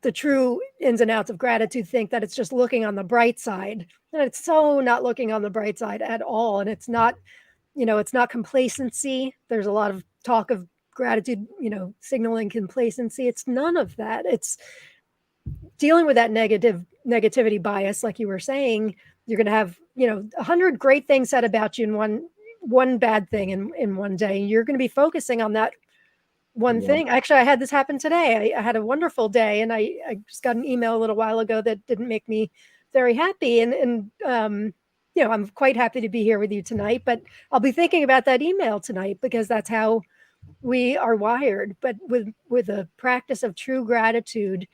the true ins and outs of gratitude think that it's just looking on the bright side. And it's so not looking on the bright side at all. And it's not, it's not complacency. There's a lot of talk of gratitude, signaling complacency. It's none of that. It's dealing with that negativity bias. Like you were saying, you're going to have, 100 great things said about you in one bad thing in one day. You're going to be focusing on that one thing. Actually, I had this happen today. I had a wonderful day, and I just got an email a little while ago that didn't make me very happy. And I'm quite happy to be here with you tonight, but I'll be thinking about that email tonight because that's how we are wired. But with a practice of true gratitude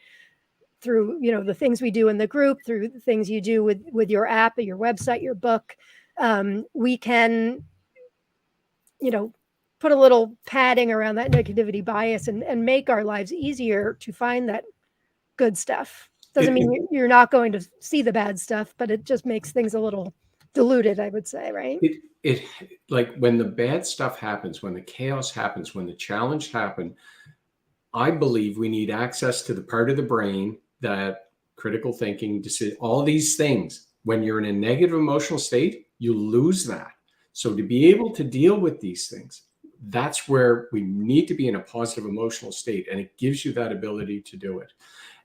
through, the things we do in the group, through the things you do with your app, your website, your book, we can, put a little padding around that negativity bias and make our lives easier to find that good stuff. Doesn't mean you're not going to see the bad stuff, but it just makes things a little diluted, I would say, right? It like when the bad stuff happens, when the chaos happens, when the challenge happens, I believe we need access to the part of the brain that critical thinking, all these things. When you're in a negative emotional state, you lose that. So to be able to deal with these things, that's where we need to be in a positive emotional state. And it gives you that ability to do it.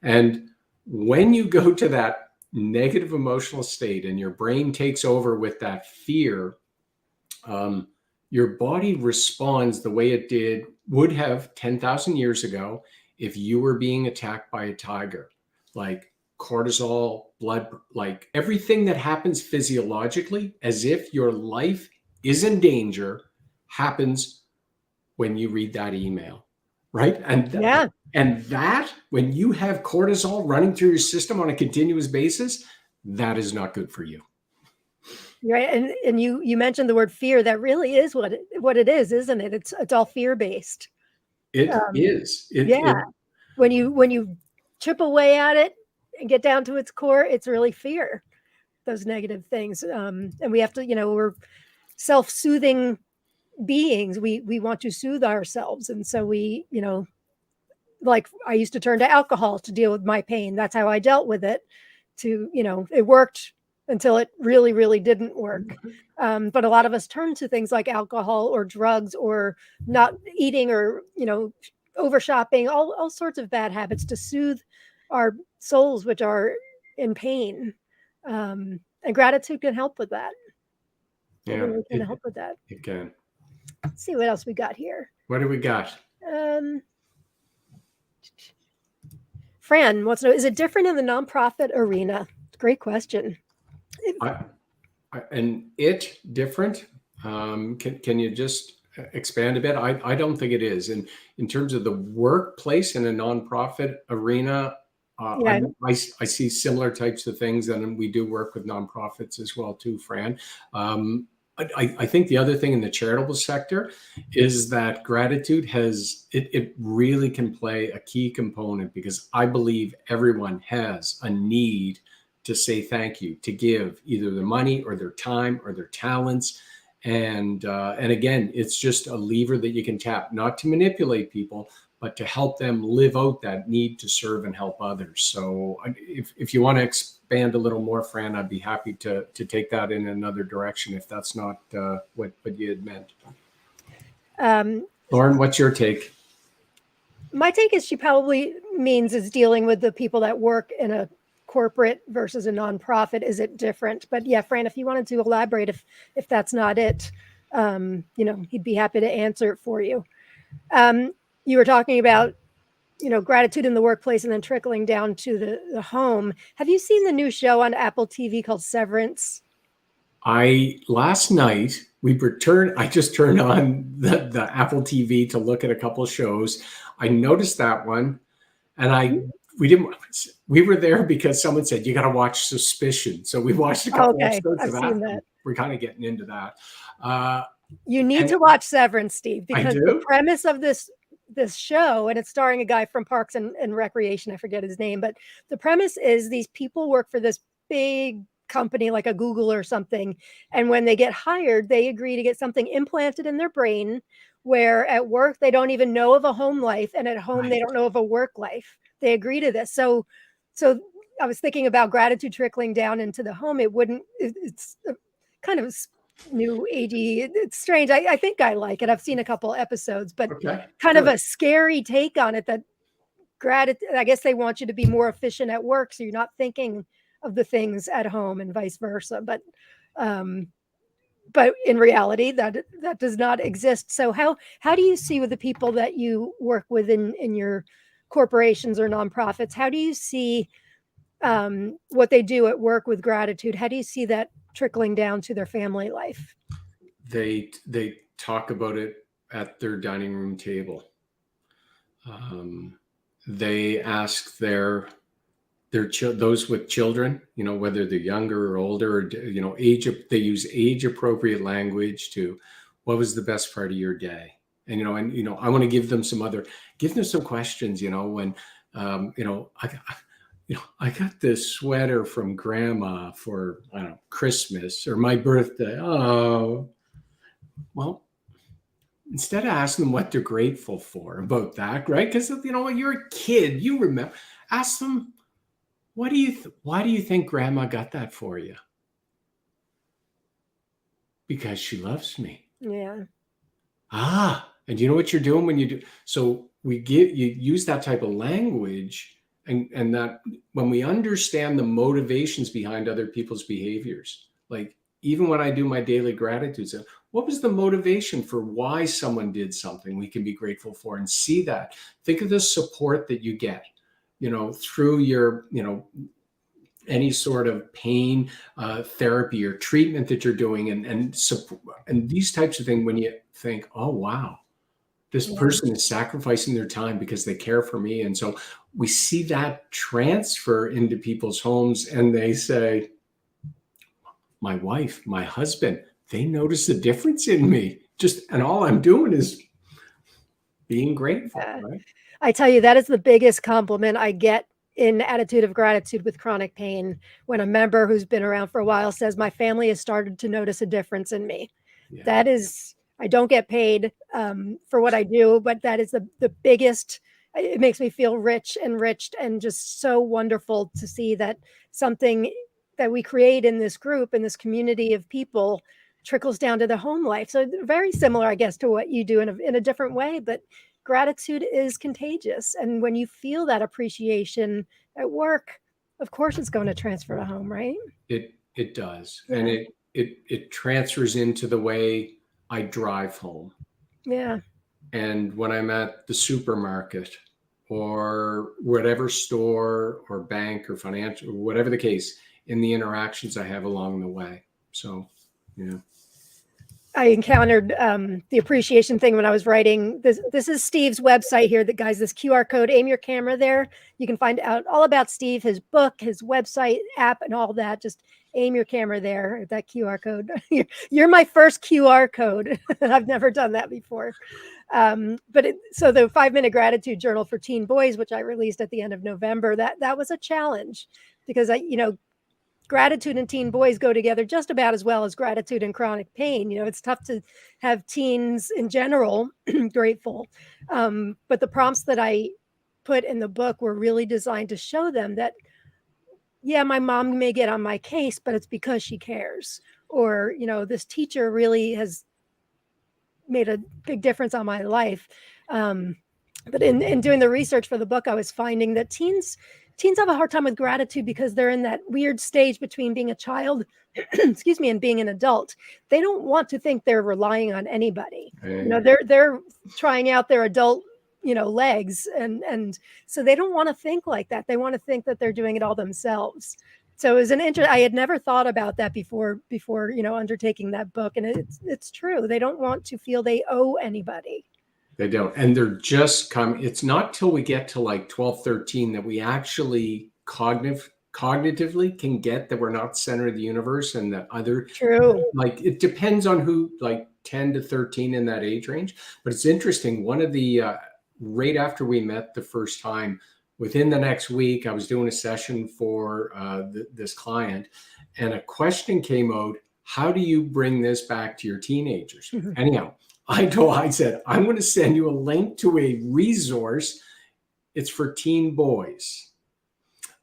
And when you go to that negative emotional state and your brain takes over with that fear, your body responds the way it would have 10,000 years ago if you were being attacked by a tiger. Like cortisol, blood, like everything that happens physiologically, as if your life is in danger, happens when you read that email, right? And that when you have cortisol running through your system on a continuous basis, that is not good for you. Right. And you mentioned the word fear. That really is what it is, isn't it? It's all fear-based. It is. When you chip away at it and get down to its core, it's really fear, those negative things. And we have to, we're self-soothing beings. We want to soothe ourselves. And so we, like I used to turn to alcohol to deal with my pain. That's how I dealt with it. It worked until it really, really didn't work. But a lot of us turn to things like alcohol or drugs or not eating or, over shopping, all sorts of bad habits to soothe our souls, which are in pain. And gratitude can help with that. Yeah, it really can help with that. It can. Let's see what else we got here. What do we got? Fran wants to know, is it different in the nonprofit arena? Great question. And it different? Can you just expand a bit? I don't think it is. And in terms of the workplace in a nonprofit arena, Yeah. I see similar types of things, and we do work with nonprofits as well too, Fran. I think the other thing in the charitable sector is that gratitude it really can play a key component, because I believe everyone has a need to say thank you, to give either their money or their time or their talents. And again, it's just a lever that you can tap, not to manipulate people, but to help them live out that need to serve and help others. So if you want to expand a little more, Fran, I'd be happy to take that in another direction if that's not what you had meant. Lauren, what's your take? My take is she probably means is dealing with the people that work in a corporate versus a nonprofit. Is it different? But yeah, Fran, if you wanted to elaborate, if that's not it, he'd be happy to answer it for you. You were talking about, gratitude in the workplace and then trickling down to the home. Have you seen the new show on Apple TV called Severance? Last night I just turned on the Apple TV to look at a couple of shows. I noticed that one, and we were there because someone said, you got to watch Suspicion. So we watched a couple episodes of that. That. We're kind of getting into that. You need to watch Severance, Steve, because the premise of this show, and it's starring a guy from Parks and Recreation, I forget his name, but the premise is these people work for this big company like a Google or something, and when they get hired, they agree to get something implanted in their brain where at work they don't even know of a home life, and at home they don't know of a work life. They agree to this. So I was thinking about gratitude trickling down into the home. It's kind of new agey. It's strange. I think I like it. I've seen a couple episodes, but kind of a scary take on it, that gratitude, I guess they want you to be more efficient at work, so you're not thinking of the things at home and vice versa. But in reality, that does not exist. So how do you see with the people that you work with in your corporations or nonprofits, how do you see what they do at work with gratitude? How do you see that trickling down to their family life? They talk about it at their dining room table. They ask those with children, whether they're younger or older, or, they use age appropriate language to, what was the best part of your day? And, I want to give them some questions, when, I got this sweater from grandma for, Christmas or my birthday. Oh, well, instead of asking them what they're grateful for about that, right? Because, when you're a kid, you remember, ask them, why do you think grandma got that for you? Because she loves me. Yeah. And you know what you're doing when you do? So you use that type of language, and that when we understand the motivations behind other people's behaviors, like even when I do my daily gratitude, so what was the motivation for why someone did something we can be grateful for, and see that. Think of the support that you get, through your, any sort of pain therapy or treatment that you're doing, and these types of things, when you think, oh, wow, this person is sacrificing their time because they care for me. And so we see that transfer into people's homes, and they say, my wife, my husband, they notice the difference in me. And all I'm doing is being grateful, right? I tell you, that is the biggest compliment I get in attitude of gratitude with chronic pain, when a member who's been around for a while says, my family has started to notice a difference in me. Yeah. That is, I don't get paid for what I do, but that is the biggest. It makes me feel rich, enriched, and just so wonderful to see that something that we create in this group, in this community of people, trickles down to the home life. So very similar, I guess, to what you do in a different way, but gratitude is contagious. And when you feel that appreciation at work, of course it's going to transfer to home, right? It does. Yeah. And it transfers into the way I drive home. Yeah. And when I'm at the supermarket or whatever store or bank or financial, or whatever the case, in the interactions I have along the way. So, yeah. I encountered the appreciation thing when I was writing this. This is Steve's website here. That guys, this QR code. Aim your camera there. You can find out all about Steve, his book, his website, app, and all that. Just aim your camera there at that QR code. You're my first QR code. I've never done that before. So the 5-minute gratitude journal for teen boys, which I released at the end of November, that was a challenge because gratitude and teen boys go together just about as well as gratitude and chronic pain. It's tough to have teens in general grateful. But the prompts that I put in the book were really designed to show them that, yeah, my mom may get on my case, but it's because she cares. Or, this teacher really has made a big difference on my life. But in doing the research for the book, I was finding that teens have a hard time with gratitude because they're in that weird stage between being a child, excuse me, and being an adult. They don't want to think they're relying on anybody. They're trying out their adult, legs. And so they don't want to think like that. They want to think that they're doing it all themselves. So it was I had never thought about that before, undertaking that book. And it's true. They don't want to feel they owe anybody. They don't. And they're just coming. It's not till we get to like 12, 13 that we actually cognitively can get that we're not center of the universe and that other. True. Like it depends on who, like 10 to 13 in that age range. But it's interesting. One of the, right after we met the first time, within the next week, I was doing a session for this client and a question came out. How do you bring this back to your teenagers? Mm-hmm. Anyhow, I said, I'm going to send you a link to a resource. It's for teen boys.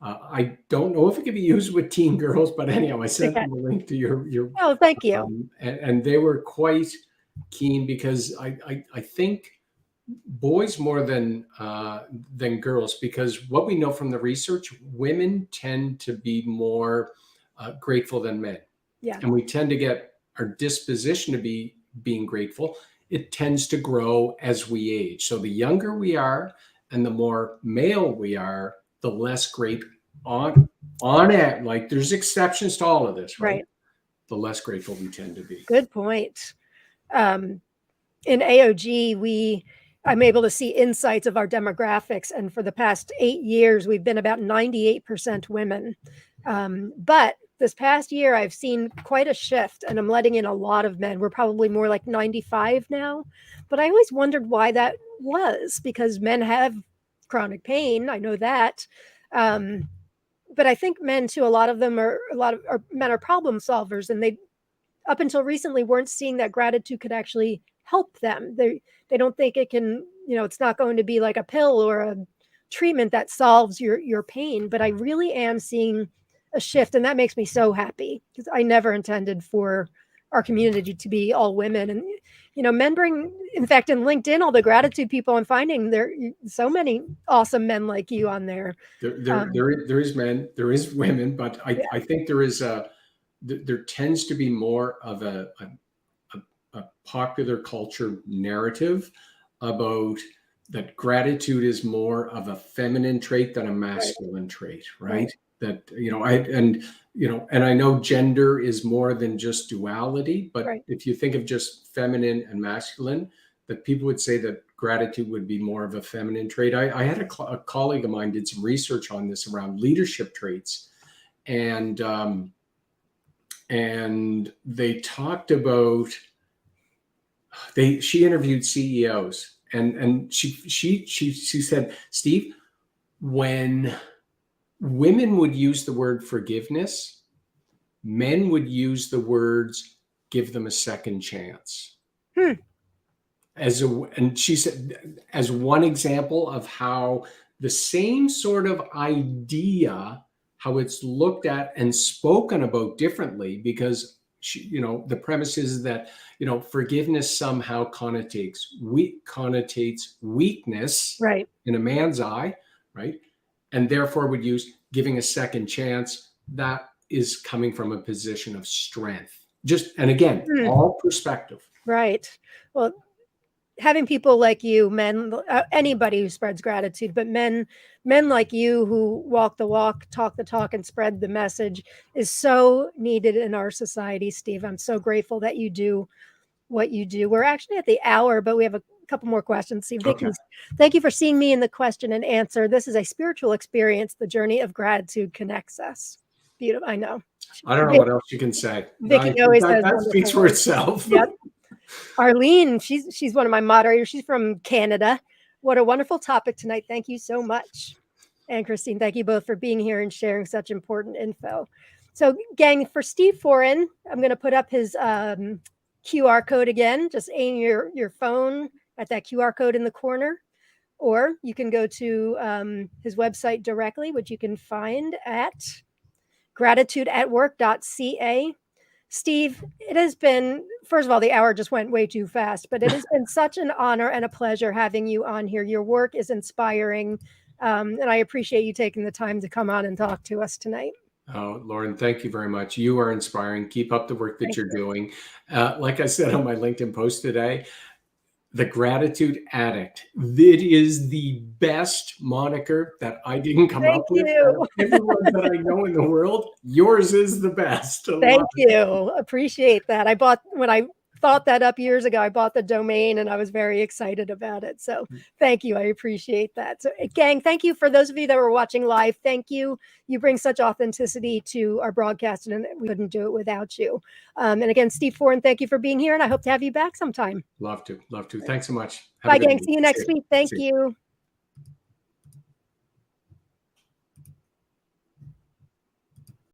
I don't know if it can be used with teen girls, but anyhow, I sent them a link to your. Oh, thank you. And they were quite keen because I think boys more than girls, because what we know from the research, women tend to be more grateful than men. Yeah. And we tend to get our disposition to being grateful. It tends to grow as we age. So the younger we are and the more male we are, the less great on it. Like there's exceptions to all of this, right? The less grateful we tend to be. Good point. In AOG, I'm able to see insights of our demographics. And for the past 8 years, we've been about 98% women. But this past year, I've seen quite a shift and I'm letting in a lot of men. We're probably more like 95 now. But I always wondered why that was, because men have chronic pain. I know that. But I think men too, a lot of men are problem solvers, and they, up until recently, weren't seeing that gratitude could actually help them. They don't think it can, it's not going to be like a pill or a treatment that solves your pain. But I really am seeing a shift, and that makes me so happy because I never intended for our community to be all women. And men bring, in fact, in LinkedIn, all the gratitude people I'm finding, there so many awesome men like you on there. There is men, there is women, but I think there tends to be more of a popular culture narrative about that gratitude is more of a feminine trait than a masculine trait, right? That, and I know gender is more than just duality, but if you think of just feminine and masculine, that people would say that gratitude would be more of a feminine trait. I had a colleague of mine did some research on this around leadership traits, and they talked about, she interviewed CEOs, and she said, Steve, when women would use the word forgiveness, men would use the words give them a second chance. And she said, as one example of how the same sort of idea, how it's looked at and spoken about differently, because the premise is that forgiveness somehow connotates weakness, in a man's eye, right? And therefore would use giving a second chance. That is coming from a position of strength. And again, all perspective. Right. Well, having people like you, men, anybody who spreads gratitude, but men like you who walk the walk, talk the talk, and spread the message is so needed in our society, Steve. I'm so grateful that you do. what you do. We're actually at the hour, but we have a couple more questions. See, Vicky, Okay. thank you for seeing me in the question and answer. This is a spiritual experience. The journey of gratitude connects us. Beautiful. I know. I don't know what else you can say. I Vicky think always has that speaks wonderful for words. itself. Yep. Arlene, she's one of my moderators. She's from Canada. What a wonderful topic tonight. Thank you so much. And Christine, thank you both for being here and sharing such important info. So, gang, for Steve Foran, I'm going to put up his QR code again. Just aim your phone at that QR code in the corner, or you can go to his website directly, which you can find at gratitudeatwork.ca. Steve, it has been, first of all, the hour just went way too fast, but it has been such an honor and a pleasure having you on here. Your work is inspiring, and I appreciate you taking the time to come on and talk to us tonight. Oh, Lauren, thank you very much. You are inspiring. Keep up the work that Thank you're you. doing. Like I said on my LinkedIn post today, the Gratitude Addict. It is the best moniker that I didn't come Thank up with. you. Everyone that I know in the world, yours is the best. I Thank love it. you. Appreciate that. When I thought that up years ago, I bought the domain and I was very excited about it. So thank you. I appreciate that. So gang, thank you for those of you that were watching live. Thank you. You bring such authenticity to our broadcast and we couldn't do it without you. And again, Steve Foran, thank you for being here and I hope to have you back sometime. Love to. Love to. Thanks so much. Have a Bye, good gang. night. See you next week. Thank you.